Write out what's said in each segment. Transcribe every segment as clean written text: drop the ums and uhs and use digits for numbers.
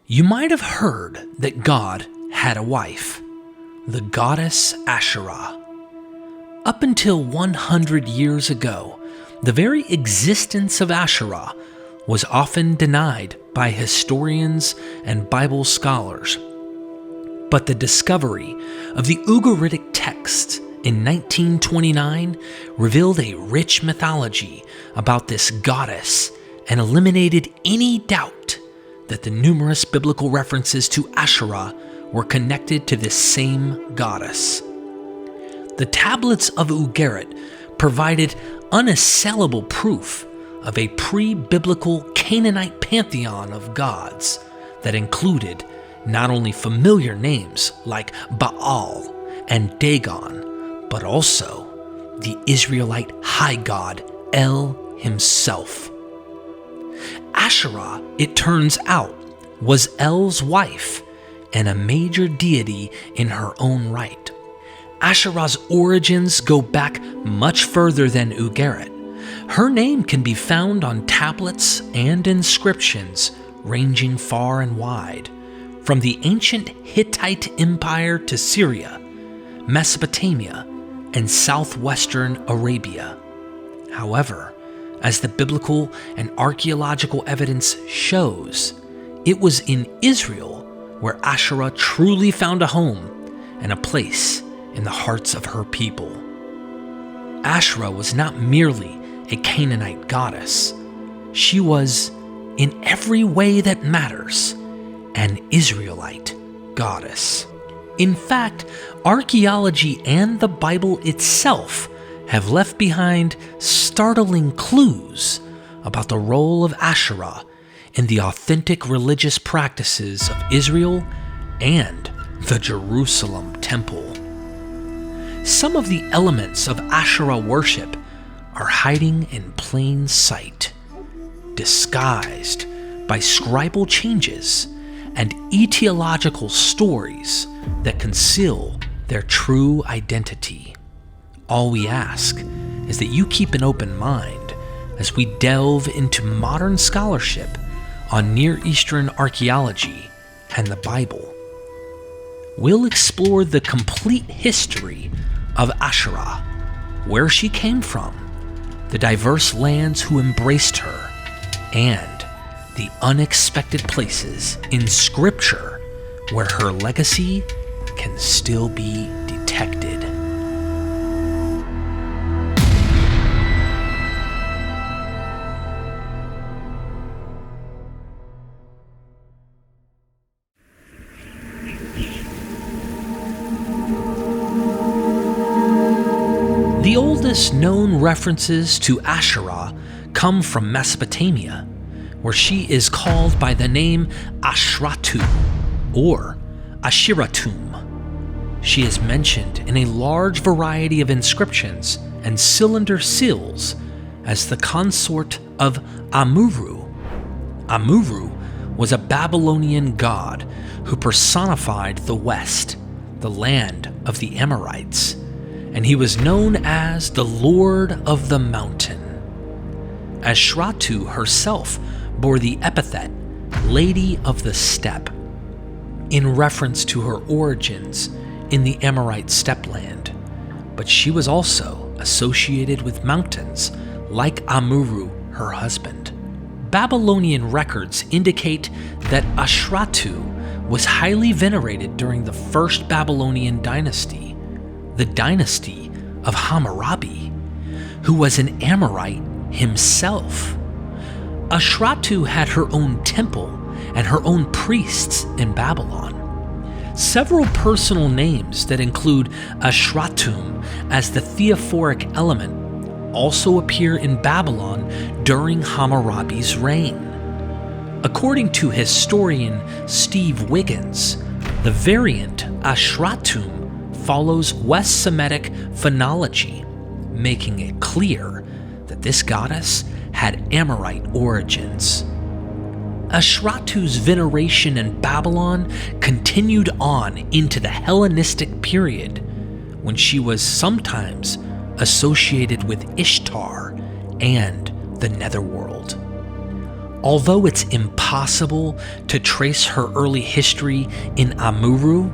You might have heard that God had a wife, the goddess Asherah. Up until 100 years ago, the very existence of Asherah was often denied by historians and Bible scholars. But the discovery of the Ugaritic text in 1929 revealed a rich mythology about this goddess and eliminated any doubt that the numerous biblical references to Asherah were connected to this same goddess. The tablets of Ugarit provided unassailable proof of a pre-biblical Canaanite pantheon of gods that included not only familiar names like Baal and Dagon, but also the Israelite high god El himself. Asherah, it turns out, was El's wife and a major deity in her own right. Asherah's origins go back much further than Ugarit. Her name can be found on tablets and inscriptions ranging far and wide, from the ancient Hittite Empire to Syria, Mesopotamia, and southwestern Arabia. However, as the biblical and archaeological evidence shows, it was in Israel where Asherah truly found a home and a place in the hearts of her people. Asherah was not merely a Canaanite goddess. She was, in every way that matters, an Israelite goddess. In fact, archaeology and the Bible itself have left behind startling clues about the role of Asherah in the authentic religious practices of Israel and the Jerusalem temple. Some of the elements of Asherah worship are hiding in plain sight, disguised by scribal changes and etiological stories that conceal their true identity. All we ask is that you keep an open mind as we delve into modern scholarship on Near Eastern archaeology and the Bible. We'll explore the complete history of Asherah, where she came from, the diverse lands who embraced her, and the unexpected places in Scripture where her legacy can still be detected. The oldest known references to Asherah come from Mesopotamia, where she is called by the name Ashratu or Ashiratum. She is mentioned in a large variety of inscriptions and cylinder seals as the consort of Amurru. Amurru was a Babylonian god who personified the West, the land of the Amorites, and he was known as the Lord of the Mountain. Ashratu herself bore the epithet Lady of the Steppe, in reference to her origins in the Amorite steppeland, but she was also associated with mountains like Amurru, her husband. Babylonian records indicate that Ashratu was highly venerated during the first Babylonian dynasty, the dynasty of Hammurabi, who was an Amorite himself. Ashratu had her own temple and her own priests in Babylon. Several personal names that include Ashratum as the theophoric element also appear in Babylon during Hammurabi's reign. According to historian Steve Wiggins, the variant Ashratum follows West Semitic phonology, making it clear that this goddess had Amorite origins. Ashratu's veneration in Babylon continued on into the Hellenistic period, when she was sometimes associated with Ishtar and the netherworld. Although it's impossible to trace her early history in Amurru,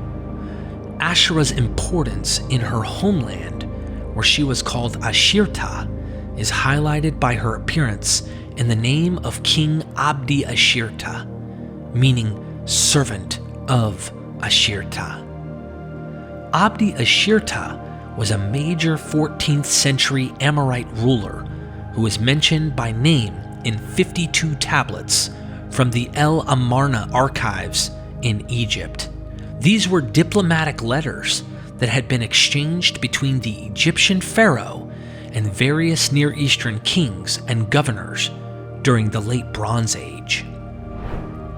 Asherah's importance in her homeland, where she was called Ashirta, is highlighted by her appearance in the name of King Abdi Ashirta, meaning servant of Ashirta. Abdi Ashirta was a major 14th century Amorite ruler who is mentioned by name in 52 tablets from the El Amarna archives in Egypt. These were diplomatic letters that had been exchanged between the Egyptian pharaoh and various Near Eastern kings and governors during the Late Bronze Age.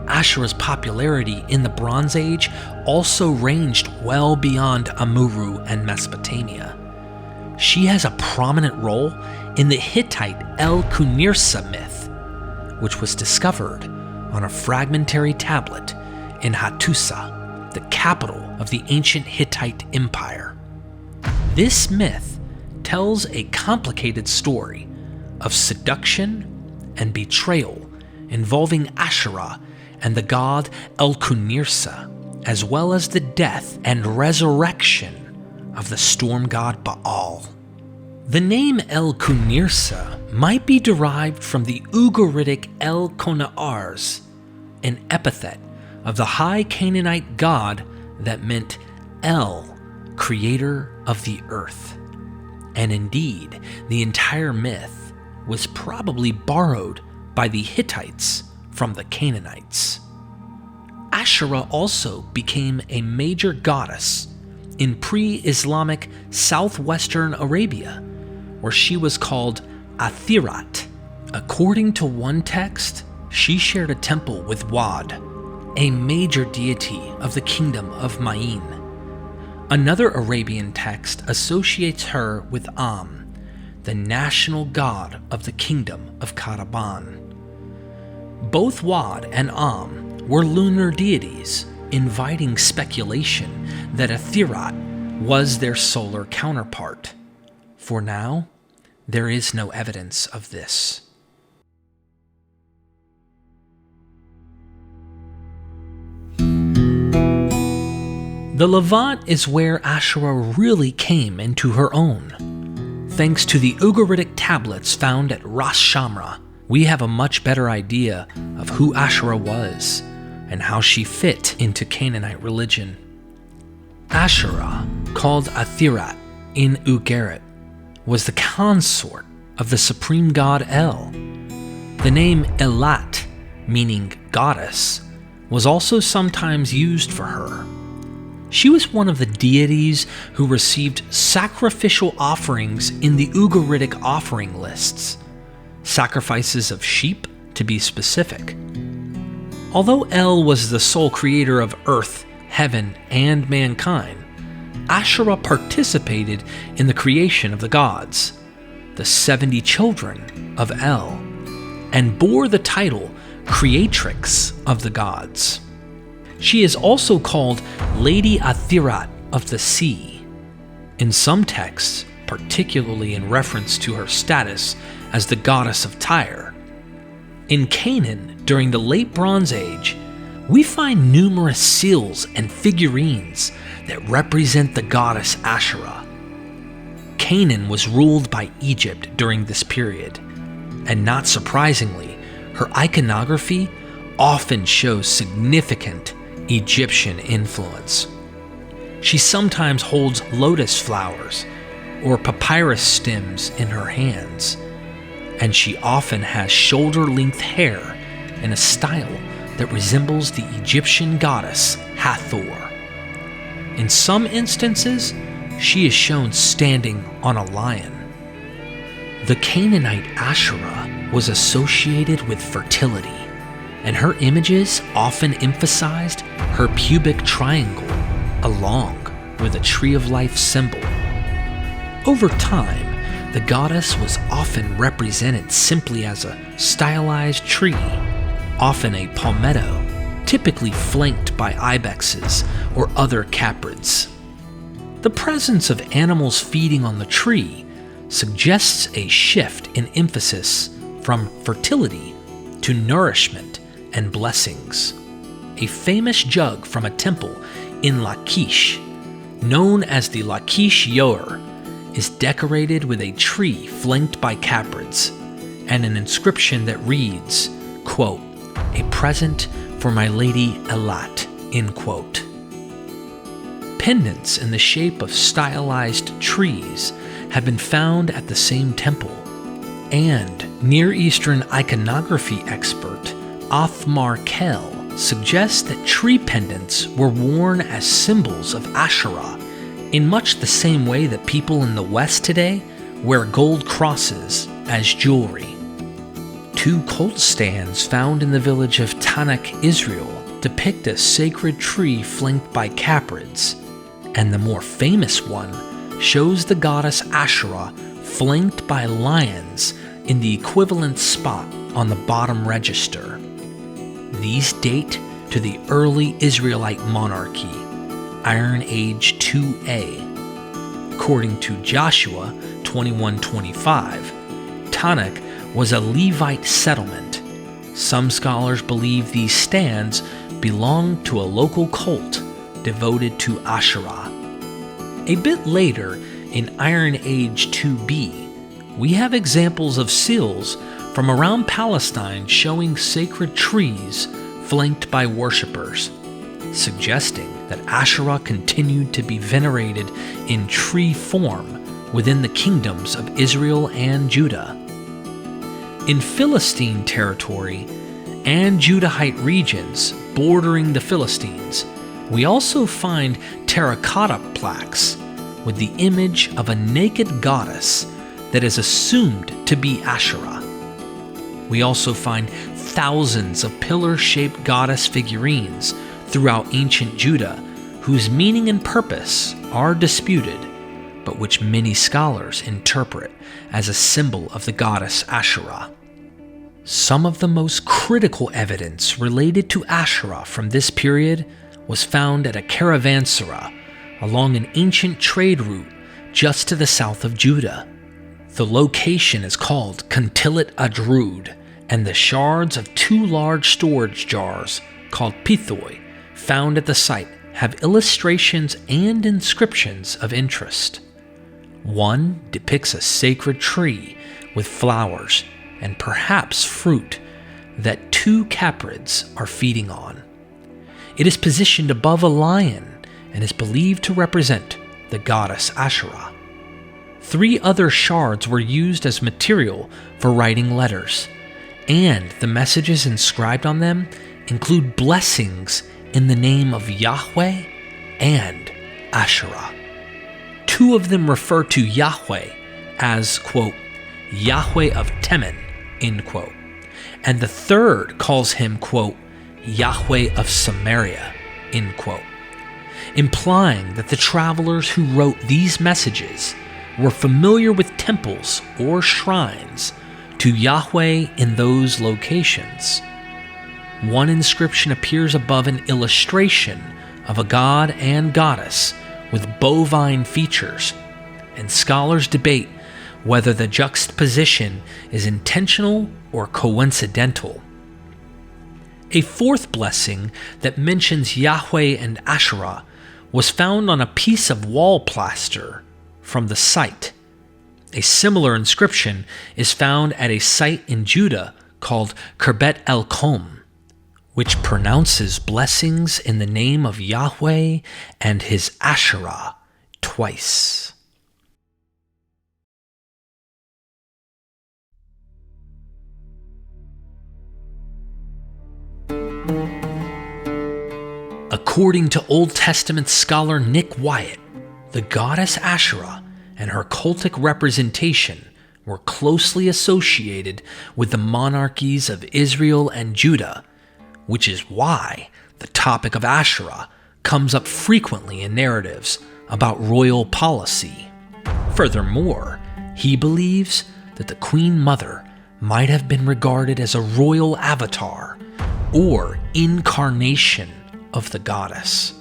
Asherah's popularity in the Bronze Age also ranged well beyond Amurru and Mesopotamia. She has a prominent role in the Hittite El-Kunirsa myth, which was discovered on a fragmentary tablet in Hattusa, the capital of the ancient Hittite Empire. This myth tells a complicated story of seduction and betrayal involving Asherah and the god El-Kunirsa, as well as the death and resurrection of the storm god Baal. The name El-Kunirsa might be derived from the Ugaritic El-Konaars, an epithet of the high Canaanite god that meant El, creator of the earth. And indeed, the entire myth was probably borrowed by the Hittites from the Canaanites. Asherah also became a major goddess in pre-Islamic southwestern Arabia, where she was called Athirat. According to one text, she shared a temple with Wad, a major deity of the kingdom of Ma'in. Another Arabian text associates her with Am, the national god of the kingdom of Karaban. Both Wad and Am were lunar deities, inviting speculation that Athirat was their solar counterpart. For now, there is no evidence of this. The Levant is where Asherah really came into her own. Thanks to the Ugaritic tablets found at Ras Shamra, we have a much better idea of who Asherah was and how she fit into Canaanite religion. Asherah, called Athirat in Ugarit, was the consort of the supreme god El. The name Elat, meaning goddess, was also sometimes used for her. She was one of the deities who received sacrificial offerings in the Ugaritic offering lists, sacrifices of sheep to be specific. Although El was the sole creator of earth, heaven, and mankind, Asherah participated in the creation of the gods, the 70 children of El, and bore the title Creatrix of the gods. She is also called Lady Athirat of the Sea. In some texts, particularly in reference to her status as the goddess of Tyre. In Canaan, during the Late Bronze Age, we find numerous seals and figurines that represent the goddess Asherah. Canaan was ruled by Egypt during this period, and not surprisingly, her iconography often shows significant Egyptian influence. She sometimes holds lotus flowers or papyrus stems in her hands, and she often has shoulder-length hair in a style that resembles the Egyptian goddess Hathor. In some instances, she is shown standing on a lion. The Canaanite Asherah was associated with fertility, and her images often emphasized her pubic triangle along with a tree of life symbol. Over time, the goddess was often represented simply as a stylized tree, often a palmetto, typically flanked by ibexes or other caprids. The presence of animals feeding on the tree suggests a shift in emphasis from fertility to nourishment and blessings. A famous jug from a temple in Lachish, known as the Lachish Yor, is decorated with a tree flanked by caprids and an inscription that reads, quote, "A present for my lady Elat," end quote. Pendants in the shape of stylized trees have been found at the same temple, and Near Eastern iconography expert Othmar Kell suggests that tree pendants were worn as symbols of Asherah in much the same way that people in the West today wear gold crosses as jewelry. 2 cult stands found in the village of Tanakh, Israel, depict a sacred tree flanked by caprids, and the more famous one shows the goddess Asherah flanked by lions in the equivalent spot on the bottom register. These date to the early Israelite monarchy, Iron Age 2A. According to Joshua 21:25, Tanakh was a Levite settlement. Some scholars believe these stands belonged to a local cult devoted to Asherah. A bit later, in Iron Age 2B, we have examples of seals from around Palestine showing sacred trees flanked by worshippers, suggesting that Asherah continued to be venerated in tree form within the kingdoms of Israel and Judah. In Philistine territory and Judahite regions bordering the Philistines, we also find terracotta plaques with the image of a naked goddess that is assumed to be Asherah. We also find thousands of pillar-shaped goddess figurines throughout ancient Judah whose meaning and purpose are disputed, but which many scholars interpret as a symbol of the goddess Asherah. Some of the most critical evidence related to Asherah from this period was found at a caravanserai along an ancient trade route just to the south of Judah. The location is called Contilet Adrud, and the shards of 2 large storage jars called pithoi found at the site have illustrations and inscriptions of interest. One depicts a sacred tree with flowers and perhaps fruit that 2 caprids are feeding on. It is positioned above a lion and is believed to represent the goddess Asherah. 3 other shards were used as material for writing letters, and the messages inscribed on them include blessings in the name of Yahweh and Asherah. 2 of them refer to Yahweh as, quote, Yahweh of Teman, end quote, and the third calls him, quote, Yahweh of Samaria, end quote, implying that the travelers who wrote these messages were familiar with temples or shrines to Yahweh in those locations. One inscription appears above an illustration of a god and goddess with bovine features, and scholars debate whether the juxtaposition is intentional or coincidental. A 4th blessing that mentions Yahweh and Asherah was found on a piece of wall plaster from the site. A similar inscription is found at a site in Judah called Kerbet el-Kom, which pronounces blessings in the name of Yahweh and his Asherah twice. According to Old Testament scholar Nick Wyatt, the goddess Asherah and her cultic representation were closely associated with the monarchies of Israel and Judah, which is why the topic of Asherah comes up frequently in narratives about royal policy. Furthermore, he believes that the Queen Mother might have been regarded as a royal avatar or incarnation of the goddess.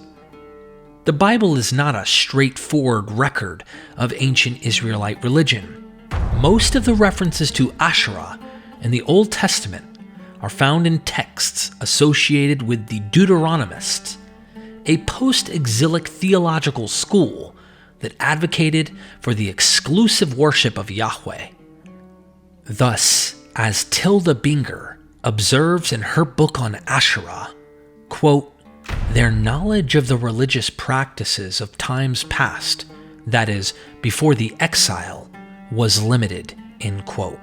The Bible is not a straightforward record of ancient Israelite religion. Most of the references to Asherah in the Old Testament are found in texts associated with the Deuteronomists, a post-exilic theological school that advocated for the exclusive worship of Yahweh. Thus, as Tilda Binger observes in her book on Asherah, quote, their knowledge of the religious practices of times past, that is, before the exile, was limited, end quote.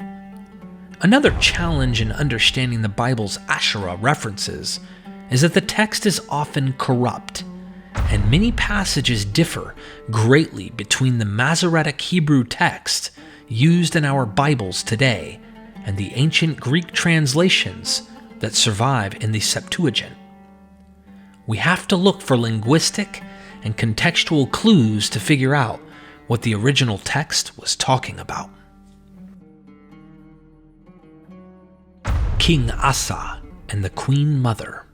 Another challenge in understanding the Bible's Asherah references is that the text is often corrupt, and many passages differ greatly between the Masoretic Hebrew text used in our Bibles today and the ancient Greek translations that survive in the Septuagint. We have to look for linguistic and contextual clues to figure out what the original text was talking about. King Asa and the Queen Mother.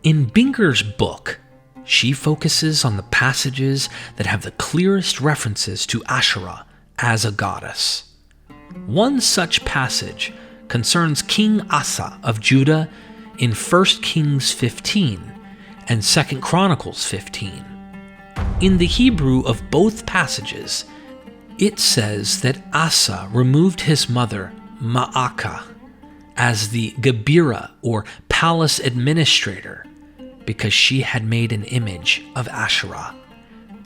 In Binger's book, she focuses on the passages that have the clearest references to Asherah as a goddess. One such passage concerns King Asa of Judah in 1 Kings 15 and 2 Chronicles 15. In the Hebrew of both passages, it says that Asa removed his mother, Ma'akah, as the Gebirah or palace administrator because she had made an image of Asherah,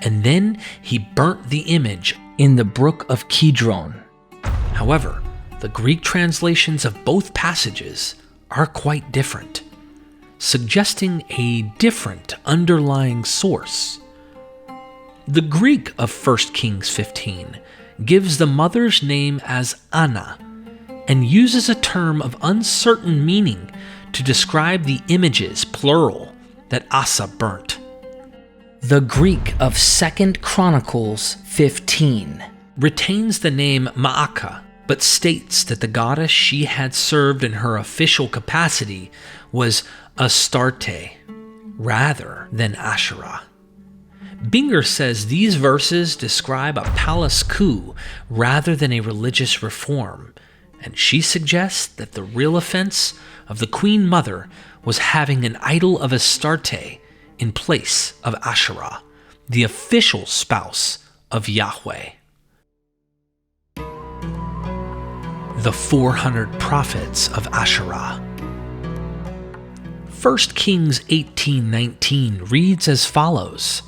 and then he burnt the image in the brook of Kidron. However, the Greek translations of both passages are quite different, suggesting a different underlying source. The Greek of 1 Kings 15 gives the mother's name as Anna and uses a term of uncertain meaning to describe the images, plural, that Asa burnt. The Greek of 2 Chronicles 15 retains the name Ma'akah, but states that the goddess she had served in her official capacity was Astarte, rather than Asherah. Binger says these verses describe a palace coup rather than a religious reform, and she suggests that the real offense of the Queen Mother was having an idol of Astarte in place of Asherah, the official spouse of Yahweh. The 400 Prophets of Asherah. 1 Kings 18:19 reads as follows,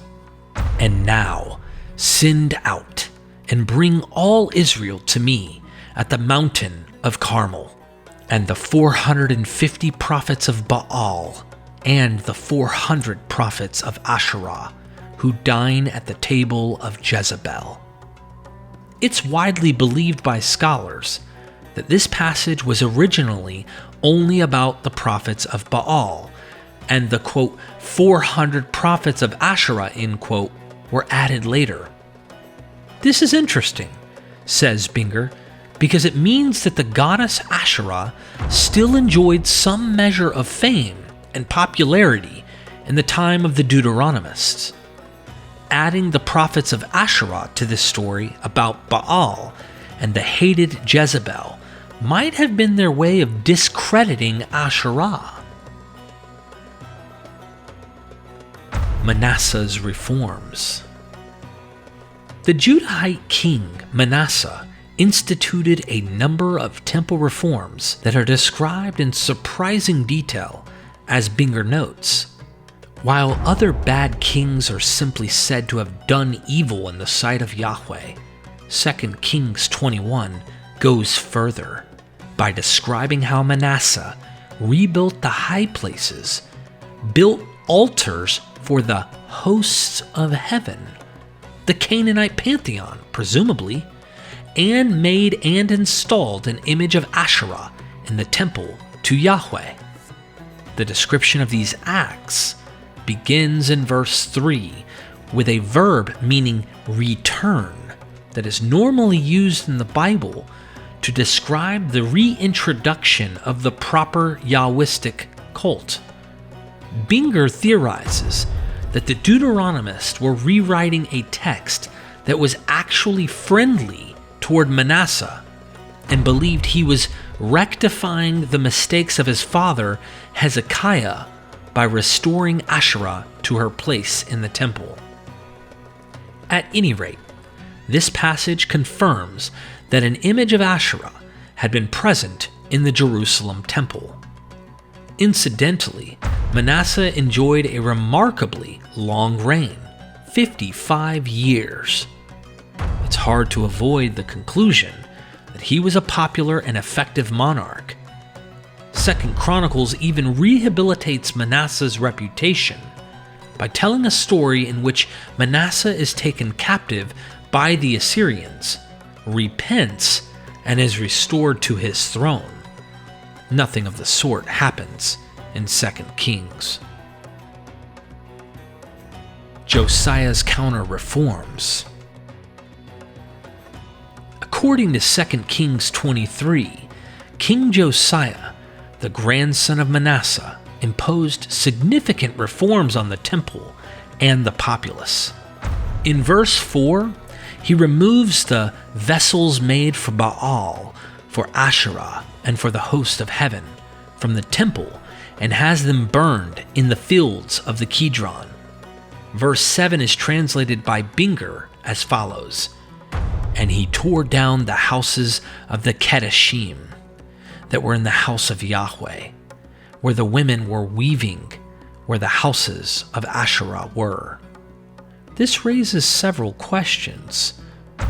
"And now send out and bring all Israel to me at the mountain of Carmel, and the 450 prophets of Baal, and the 400 prophets of Asherah, who dine at the table of Jezebel." It's widely believed by scholars that this passage was originally only about the prophets of Baal, and the, quote, 400 prophets of Asherah, end quote, were added later. This is interesting, says Binger, because it means that the goddess Asherah still enjoyed some measure of fame and popularity in the time of the Deuteronomists. Adding the prophets of Asherah to this story about Baal and the hated Jezebel might have been their way of discrediting Asherah. Manasseh's reforms. The Judahite king Manasseh instituted a number of temple reforms that are described in surprising detail, as Binger notes. While other bad kings are simply said to have done evil in the sight of Yahweh, 2 Kings 21 goes further by describing how Manasseh rebuilt the high places, built altars for the hosts of heaven, the Canaanite pantheon, presumably, and made and installed an image of Asherah in the temple to Yahweh. The description of these acts begins in verse 3 with a verb meaning return that is normally used in the Bible to describe the reintroduction of the proper Yahwistic cult. Binger theorizes that the Deuteronomists were rewriting a text that was actually friendly toward Manasseh and believed he was rectifying the mistakes of his father Hezekiah by restoring Asherah to her place in the temple. At any rate, this passage confirms that an image of Asherah had been present in the Jerusalem temple. Incidentally, Manasseh enjoyed a remarkably long reign, 55 years. It's hard to avoid the conclusion that he was a popular and effective monarch. 2 Chronicles even rehabilitates Manasseh's reputation by telling a story in which Manasseh is taken captive by the Assyrians, repents, and is restored to his throne. Nothing of the sort happens in 2 Kings. Josiah's counter-reforms. According to 2 Kings 23, King Josiah, the grandson of Manasseh, imposed significant reforms on the temple and the populace. In verse 4, he removes the vessels made for Baal, for Asherah, and for the host of heaven from the temple and has them burned in the fields of the Kidron. Verse 7 is translated by Binger as follows: "And he tore down the houses of the Kedeschim that were in the house of Yahweh, where the women were weaving, where the houses of Asherah were." This raises several questions.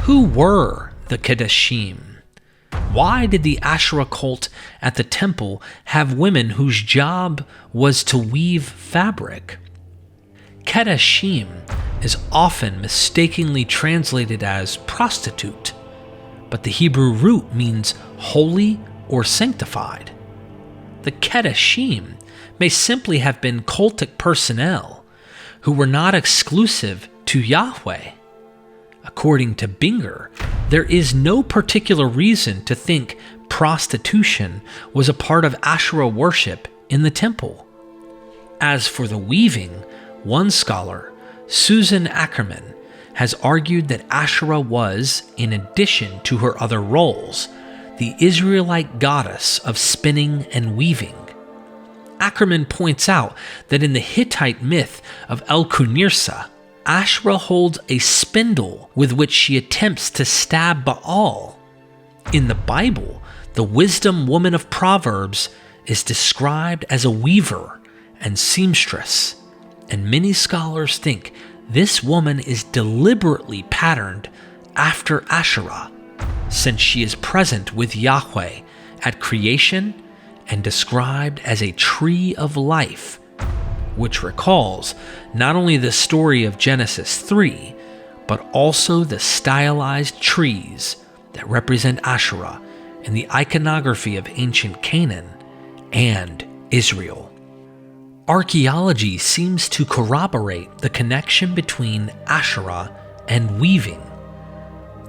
Who were the Kedeschim? Why did the Asherah cult at the temple have women whose job was to weave fabric? Kedeschim is often mistakenly translated as prostitute, but the Hebrew root means holy or sanctified. The Kedeschim may simply have been cultic personnel who were not exclusive to Yahweh. According to Binger, there is no particular reason to think prostitution was a part of Asherah worship in the temple. As for the weaving, one scholar, Susan Ackerman, has argued that Asherah was, in addition to her other roles, the Israelite goddess of spinning and weaving. Ackerman points out that in the Hittite myth of El-Kunirsa, Asherah holds a spindle with which she attempts to stab Baal. In the Bible, the wisdom woman of Proverbs is described as a weaver and seamstress, and many scholars think this woman is deliberately patterned after Asherah, since she is present with Yahweh at creation and described as a tree of life, which recalls not only the story of Genesis 3, but also the stylized trees that represent Asherah in the iconography of ancient Canaan and Israel. Archaeology seems to corroborate the connection between Asherah and weaving.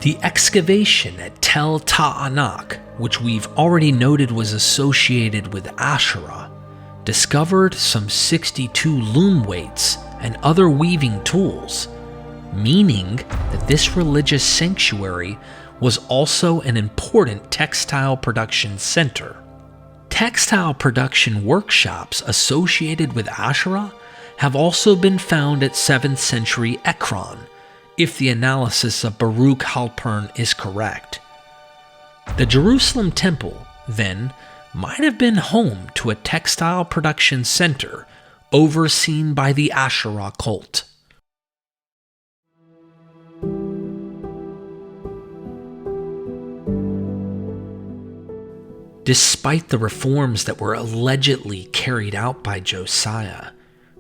The excavation at Tel Ta'anak, which we've already noted was associated with Asherah, discovered some 62 loom weights and other weaving tools, meaning that this religious sanctuary was also an important textile production center. Textile production workshops associated with Asherah have also been found at 7th century Ekron, if the analysis of Baruch Halpern is correct. The Jerusalem temple, then, might have been home to a textile production center overseen by the Asherah cult. Despite the reforms that were allegedly carried out by Josiah,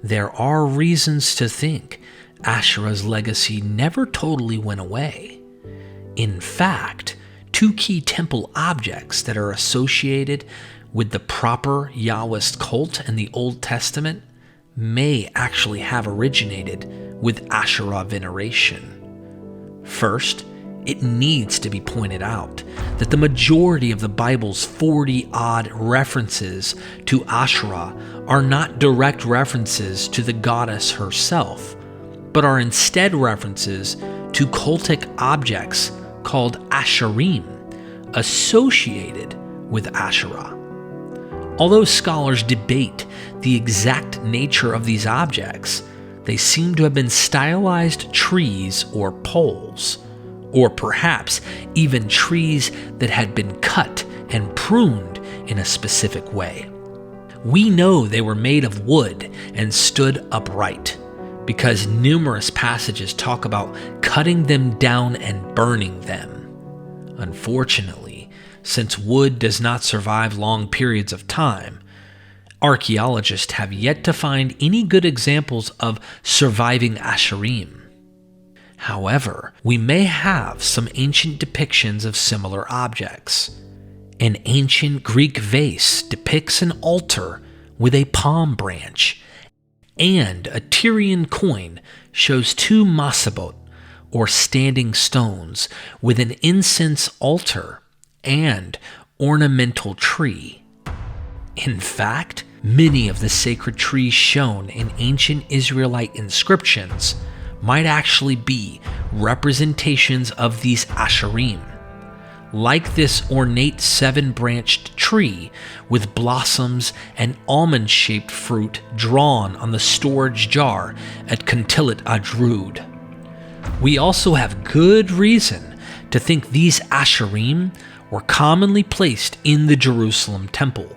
there are reasons to think Asherah's legacy never totally went away. In fact, two key temple objects that are associated with the proper Yahwist cult in the Old Testament may actually have originated with Asherah veneration. First, it needs to be pointed out that the majority of the Bible's 40-odd references to Asherah are not direct references to the goddess herself, but are instead references to cultic objects called Asherim, associated with Asherah. Although scholars debate the exact nature of these objects, they seem to have been stylized trees or poles, or perhaps even trees that had been cut and pruned in a specific way. We know they were made of wood and stood upright, because numerous passages talk about cutting them down and burning them. Unfortunately, since wood does not survive long periods of time, archaeologists have yet to find any good examples of surviving Asherim. However, we may have some ancient depictions of similar objects. An ancient Greek vase depicts an altar with a palm branch, and a Tyrian coin shows two masabot, or standing stones, with an incense altar and ornamental tree. In fact, many of the sacred trees shown in ancient Israelite inscriptions might actually be representations of these Asherim, like this ornate 7-branched tree with blossoms and almond-shaped fruit drawn on the storage jar at Kuntilat Adrud. We also have good reason to think these Asherim were commonly placed in the Jerusalem temple,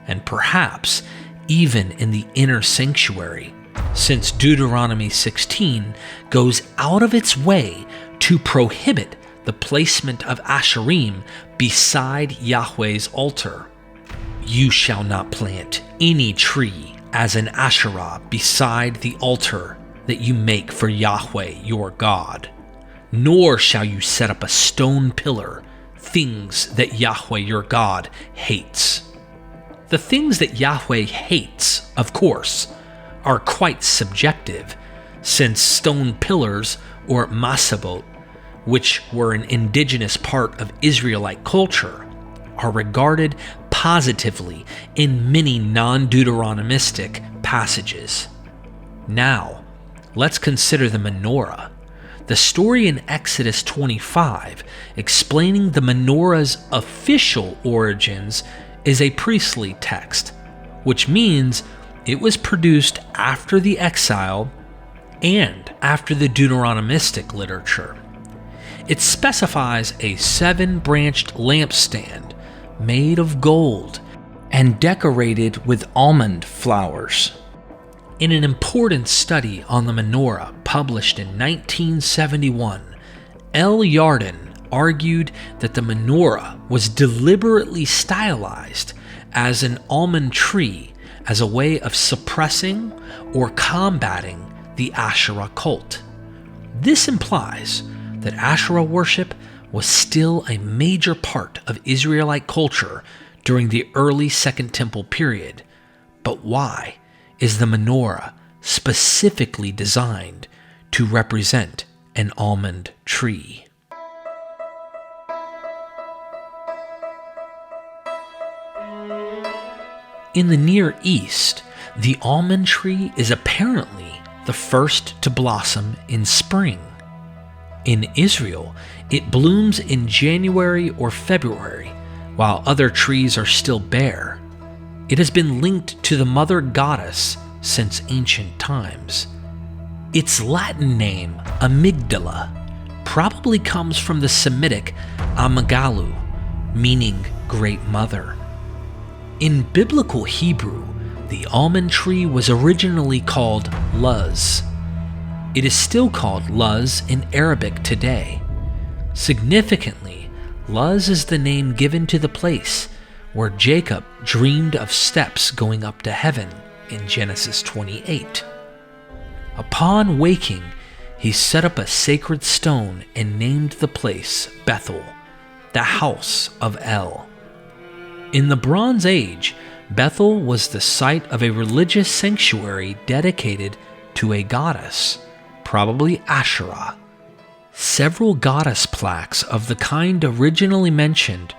and perhaps even in the inner sanctuary, since Deuteronomy 16 goes out of its way to prohibit the placement of Asherim beside Yahweh's altar. You shall not plant any tree as an Asherah beside the altar that you make for Yahweh your God, nor shall you set up a stone pillar, things that Yahweh your God hates. The things that Yahweh hates, of course, are quite subjective, since stone pillars, or masabot, which were an indigenous part of Israelite culture, are regarded positively in many non-Deuteronomistic passages. Now, let's consider the Menorah. The story in Exodus 25 explaining the Menorah's official origins is a priestly text, which means it was produced after the exile and after the Deuteronomistic literature. It specifies a 7-branched lampstand made of gold and decorated with almond flowers. In an important study on the menorah published in 1971, L. Yarden argued that the menorah was deliberately stylized as an almond tree as a way of suppressing or combating the Asherah cult. This implies that Asherah worship was still a major part of Israelite culture during the early Second Temple period. But why is the menorah specifically designed to represent an almond tree? In the Near East, the almond tree is apparently the first to blossom in spring. In Israel, it blooms in January or February, while other trees are still bare. It has been linked to the mother goddess since ancient times. Its Latin name, amygdala, probably comes from the Semitic amagalu, meaning great mother. In biblical Hebrew, the almond tree was originally called Luz. It is still called Luz in Arabic today. Significantly, Luz is the name given to the place where Jacob dreamed of steps going up to heaven in Genesis 28. Upon waking, he set up a sacred stone and named the place Bethel, the house of El. In the Bronze Age, Bethel was the site of a religious sanctuary dedicated to a goddess, probably Asherah. Several goddess plaques of the kind originally mentioned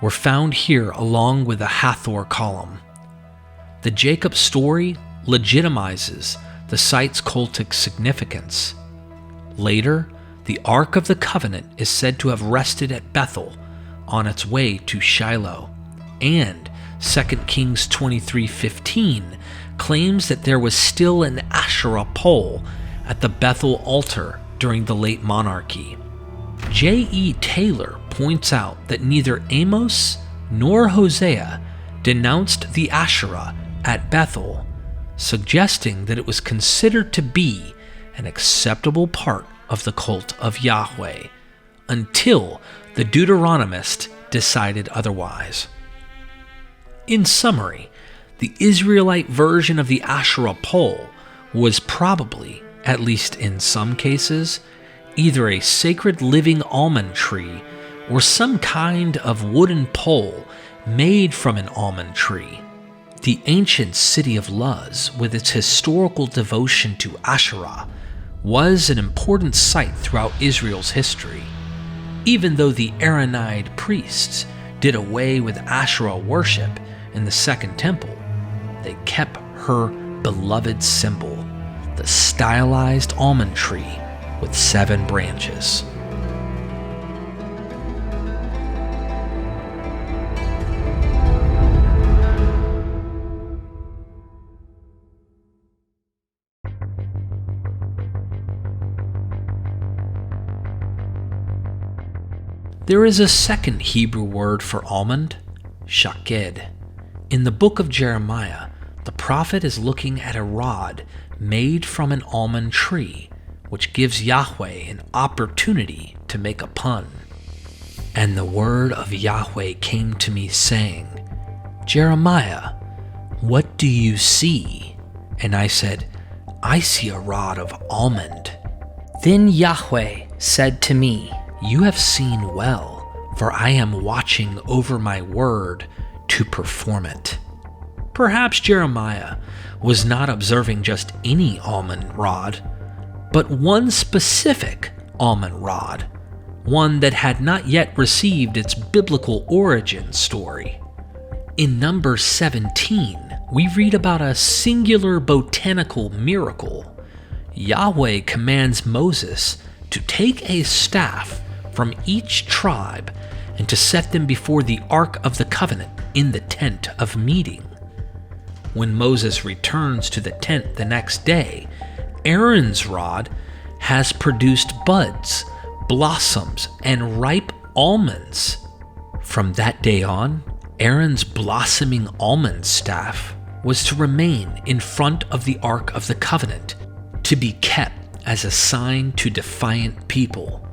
were found here along with the Hathor column. The Jacob story legitimizes the site's cultic significance. Later, the Ark of the Covenant is said to have rested at Bethel on its way to Shiloh, and 2 Kings 23:15 claims that there was still an Asherah pole at the Bethel altar during the late monarchy. J.E. Taylor points out that neither Amos nor Hosea denounced the Asherah at Bethel, suggesting that it was considered to be an acceptable part of the cult of Yahweh until the Deuteronomist decided otherwise. In summary, the Israelite version of the Asherah pole was probably, at least in some cases, either a sacred living almond tree or some kind of wooden pole made from an almond tree. The ancient city of Luz, with its historical devotion to Asherah, was an important site throughout Israel's history. Even though the Aaronide priests did away with Asherah worship in the Second Temple, they kept her beloved symbol, the stylized almond tree with 7 branches. There is a second Hebrew word for almond, shaked. In the book of Jeremiah, the prophet is looking at a rod made from an almond tree, which gives Yahweh an opportunity to make a pun. And the word of Yahweh came to me, saying, Jeremiah, what do you see? And I said, I see a rod of almond. Then Yahweh said to me, You have seen well, for I am watching over my word to perform it. Perhaps Jeremiah was not observing just any almond rod, but one specific almond rod, one that had not yet received its biblical origin story. In Numbers 17, we read about a singular botanical miracle. Yahweh commands Moses to take a staff from each tribe and to set them before the Ark of the Covenant in the tent of meeting. When Moses returns to the tent the next day, Aaron's rod has produced buds, blossoms, and ripe almonds. From that day on, Aaron's blossoming almond staff was to remain in front of the Ark of the Covenant, to be kept as a sign to defiant people.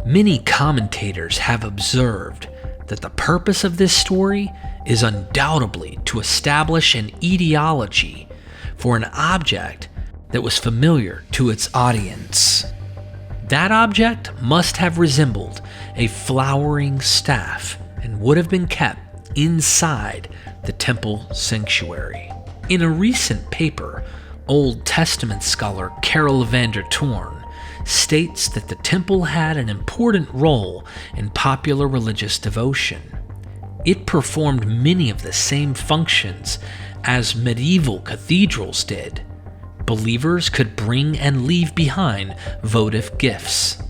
Many commentators have observed that the purpose of this story is undoubtedly to establish an etiology for an object that was familiar to its audience. That object must have resembled a flowering staff and would have been kept inside the temple sanctuary. In a recent paper, Old Testament scholar Carol van der Toorn states that the temple had an important role in popular religious devotion. It performed many of the same functions as medieval cathedrals did. Believers could bring and leave behind votive gifts,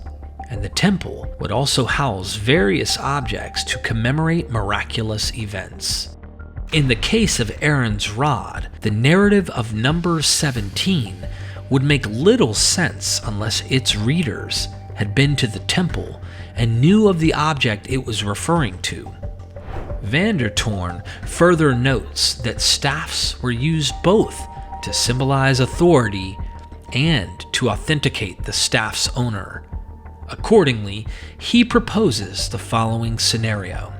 and the temple would also house various objects to commemorate miraculous events. In the case of Aaron's rod, the narrative of Numbers 17 would make little sense unless its readers had been to the temple and knew of the object it was referring to. Van der Toorn further notes that staffs were used both to symbolize authority and to authenticate the staff's owner. Accordingly, he proposes the following scenario.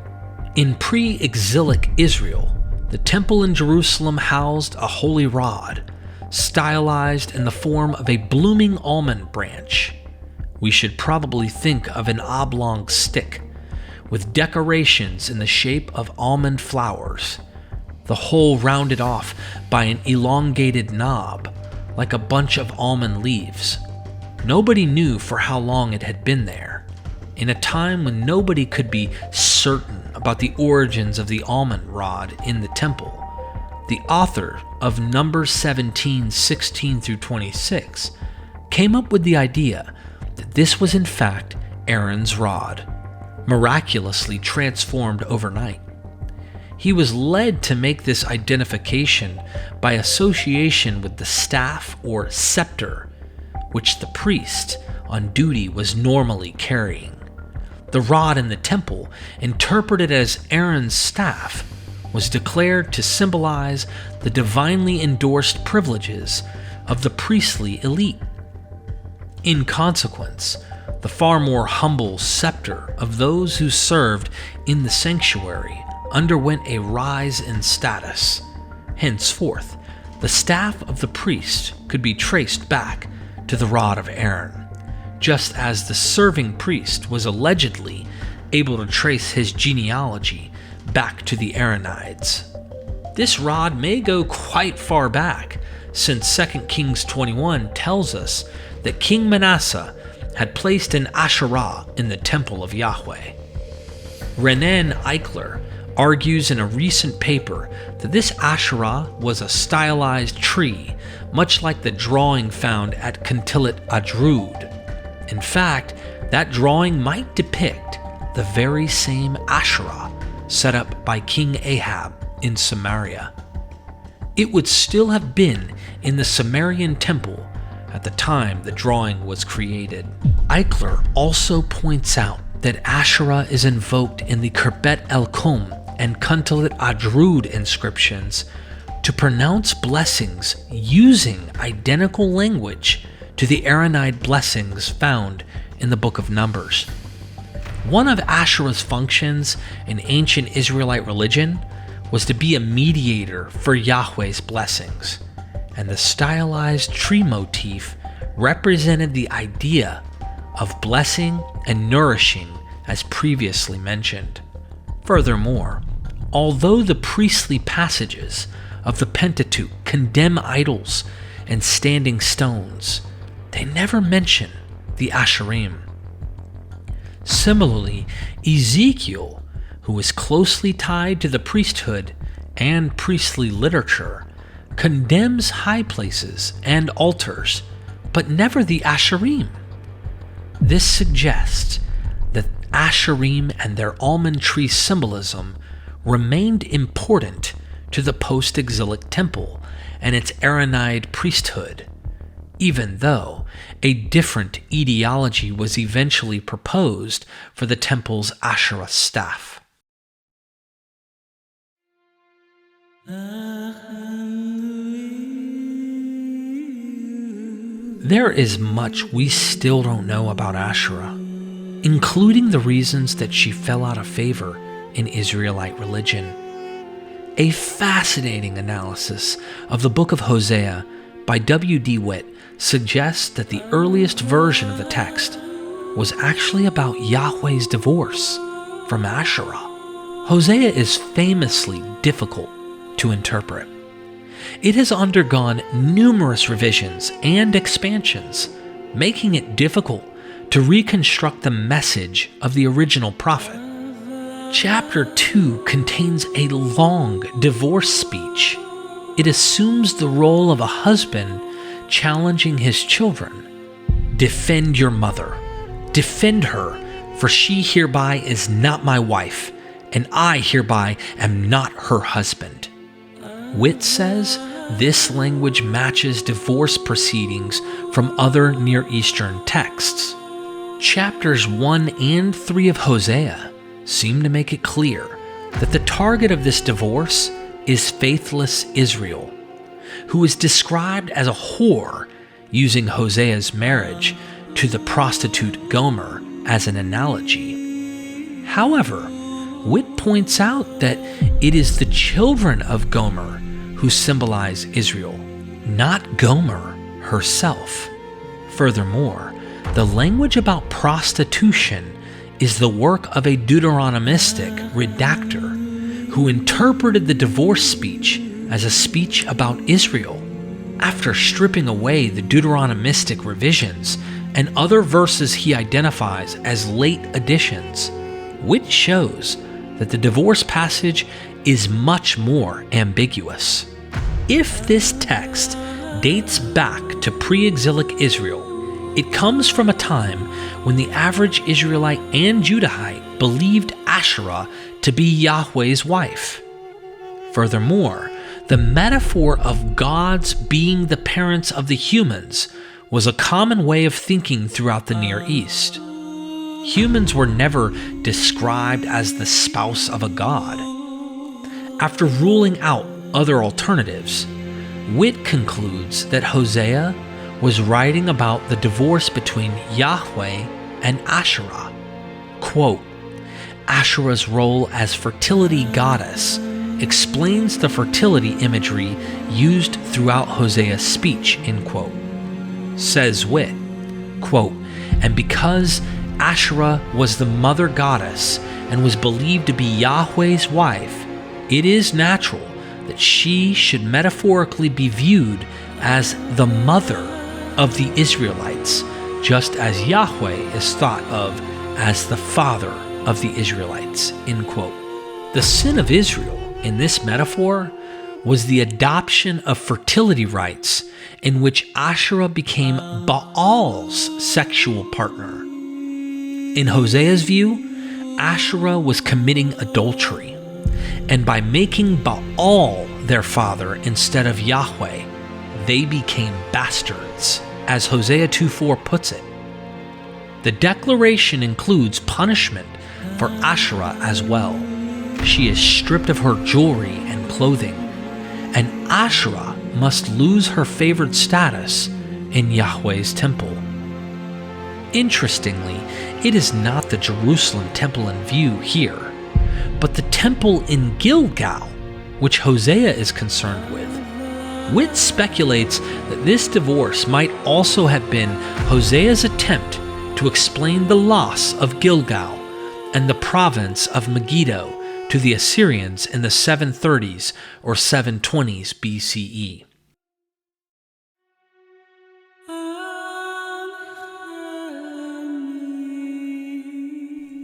In pre-exilic Israel, the temple in Jerusalem housed a holy rod, stylized in the form of a blooming almond branch. We should probably think of an oblong stick with decorations in the shape of almond flowers, the whole rounded off by an elongated knob, like a bunch of almond leaves. Nobody knew for how long it had been there. In a time when nobody could be certain about the origins of the almond rod in the temple, the author of Numbers 17, 16 through 26 came up with the idea that this was in fact Aaron's rod, miraculously transformed overnight. he was led to make this identification by association with the staff or scepter, which the priest on duty was normally carrying. The rod in the temple, interpreted as Aaron's staff, was declared to symbolize the divinely endorsed privileges of the priestly elite. In consequence, the far more humble scepter of those who served in the sanctuary underwent a rise in status. Henceforth, the staff of the priest could be traced back to the rod of Aaron, just as the serving priest was allegedly able to trace his genealogy back to the Aaronites. This rod may go quite far back, since 2 Kings 21 tells us that King Manasseh had placed an Asherah in the temple of Yahweh. Renan Eichler argues in a recent paper that this Asherah was a stylized tree, much like the drawing found at Contillet Adrud. In fact, that drawing might depict the very same Asherah set up by King Ahab in Samaria. It would still have been in the Sumerian temple at the time the drawing was created. Eichler also points out that Asherah is invoked in the Khirbet el-Kom and Contillet Adrud inscriptions to pronounce blessings using identical language to the Aaronite blessings found in the Book of Numbers. One of Asherah's functions in ancient Israelite religion was to be a mediator for Yahweh's blessings, and the stylized tree motif represented the idea of blessing and nourishing as previously mentioned. Furthermore, although the priestly passages of the Pentateuch condemn idols and standing stones, they never mention the Asherim. Similarly, Ezekiel, who is closely tied to the priesthood and priestly literature, condemns high places and altars, but never the Asherim. This suggests that Asherim and their almond tree symbolism remained important to the post-exilic temple and its Aaronide priesthood, even though a different etiology was eventually proposed for the temple's Asherah staff. There is much we still don't know about Asherah, including the reasons that she fell out of favor in Israelite religion. A fascinating analysis of the Book of Hosea by W.D. Witt suggests that the earliest version of the text was actually about Yahweh's divorce from Asherah. Hosea is famously difficult to interpret. It has undergone numerous revisions and expansions, making it difficult to reconstruct the message of the original prophet. Chapter 2 contains a long divorce speech. It assumes the role of a husband challenging his children. Defend your mother. Defend her, for she hereby is not my wife, and I hereby am not her husband. Witt says this language matches divorce proceedings from other Near Eastern texts. Chapters 1 and 3 of Hosea seem to make it clear that the target of this divorce is faithless Israel, who is described as a whore, using Hosea's marriage to the prostitute Gomer as an analogy. However, Witt points out that it is the children of Gomer who symbolize Israel, not Gomer herself. Furthermore, the language about prostitution is the work of a Deuteronomistic redactor who interpreted the divorce speech as a speech about Israel. After stripping away the Deuteronomistic revisions and other verses he identifies as late additions, Witt shows that the divorce passage is much more ambiguous. If this text dates back to pre-exilic Israel, it comes from a time when the average Israelite and Judahite believed Asherah to be Yahweh's wife. Furthermore, the metaphor of gods being the parents of the humans was a common way of thinking throughout the Near East. Humans were never described as the spouse of a god. After ruling out other alternatives, Witt concludes that Hosea was writing about the divorce between Yahweh and Asherah. Quote, Asherah's role as fertility goddess explains the fertility imagery used throughout Hosea's speech, end quote. Says Witt, quote, and because Asherah was the mother goddess and was believed to be Yahweh's wife, it is natural that she should metaphorically be viewed as the mother of the Israelites, just as Yahweh is thought of as the father of the Israelites, end quote. The sin of Israel in this metaphor was the adoption of fertility rites in which Asherah became Baal's sexual partner. In Hosea's view, Asherah was committing adultery, and by making Baal their father instead of Yahweh, they became bastards, as Hosea 2:4 puts it. The declaration includes punishment for Asherah as well. She is stripped of her jewelry and clothing, and Asherah must lose her favored status in Yahweh's temple. Interestingly, it is not the Jerusalem temple in view here, but the temple in Gilgal, which Hosea is concerned with. Witt speculates that this divorce might also have been Hosea's attempt to explain the loss of Gilgal and the province of Megiddo to the Assyrians in the 730s or 720s BCE.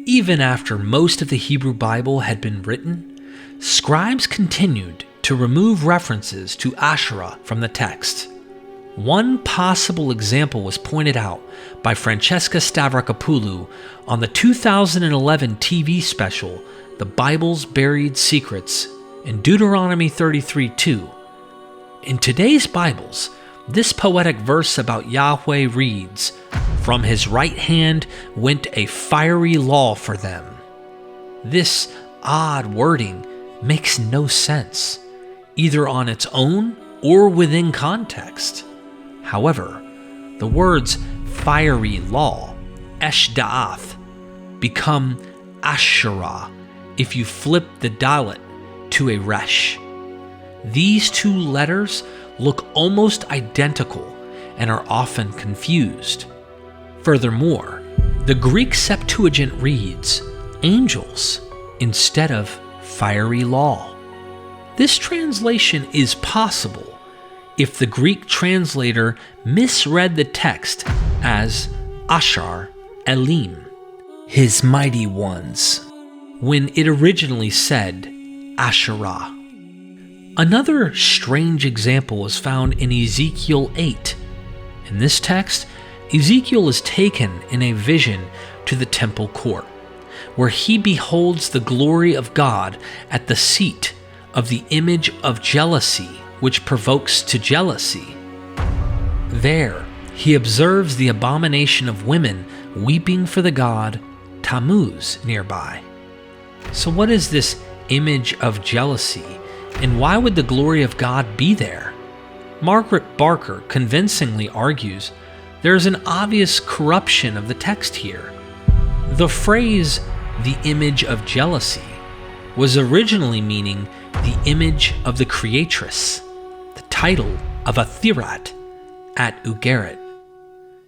Even after most of the Hebrew Bible had been written, scribes continued to remove references to Asherah from the text. One possible example was pointed out by Francesca Stavrakopoulou on the 2011 TV special, The Bible's Buried Secrets, in Deuteronomy 33:2. In today's Bibles, this poetic verse about Yahweh reads, "From his right hand went a fiery law for them." This odd wording makes no sense, either on its own or within context. However, the words fiery law, eshda'ath, become Asherah if you flip the dalet to a resh. These two letters look almost identical and are often confused. Furthermore, the Greek Septuagint reads angels instead of fiery law. This translation is possible if the Greek translator misread the text as Ashar Elim, his mighty ones, when it originally said Asherah. Another strange example is found in Ezekiel 8. In this text, Ezekiel is taken in a vision to the temple court, where he beholds the glory of God at the seat of the image of jealousy, which provokes to jealousy. There, he observes the abomination of women weeping for the god Tammuz nearby. So what is this image of jealousy, and why would the glory of God be there? Margaret Barker convincingly argues there is an obvious corruption of the text here. The phrase, "the image of jealousy," was originally meaning the image of the Creatrix, the title of a Thirat at Ugarit.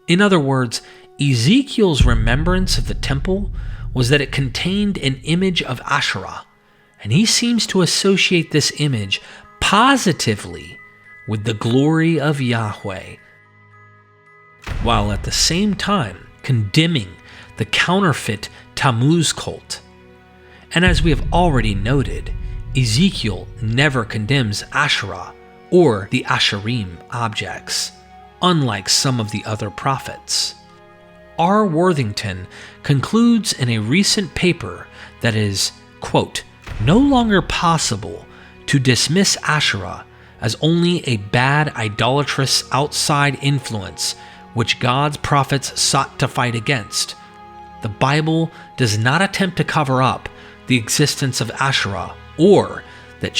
In other words, Ezekiel's remembrance of the temple was that it contained an image of Asherah, and he seems to associate this image positively with the glory of Yahweh, while at the same time condemning the counterfeit Tammuz cult. And as we have already noted, Ezekiel never condemns Asherah or the Asherim objects, unlike some of the other prophets. R. Worthington concludes in a recent paper that is, quote, no longer possible to dismiss Asherah as only a bad, idolatrous outside influence which God's prophets sought to fight against. The Bible does not attempt to cover up the existence of Asherah or that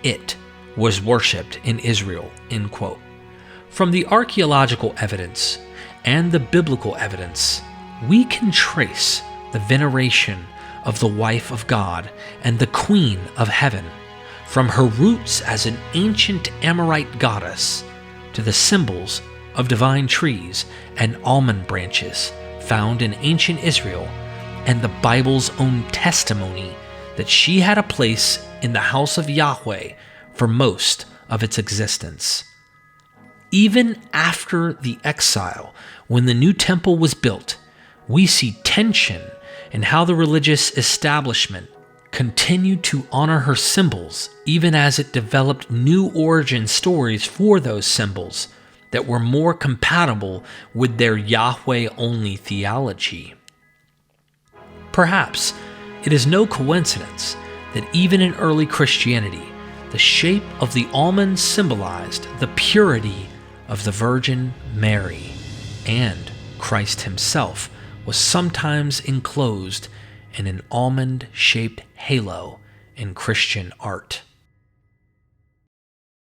it was worshipped in Israel, end quote. From the archaeological evidence and the biblical evidence, we can trace the veneration of the wife of God and the queen of heaven, from her roots as an ancient Amorite goddess to the symbols of divine trees and almond branches found in ancient Israel, and the Bible's own testimony that she had a place in the house of Yahweh for most of its existence. Even after the exile, when the new temple was built, we see tension in how the religious establishment continued to honor her symbols, even as it developed new origin stories for those symbols that were more compatible with their Yahweh-only theology. Perhaps it is no coincidence that even in early Christianity, the shape of the almonds symbolized the purity of the Virgin Mary, and Christ himself was sometimes enclosed in an almond-shaped halo in Christian art.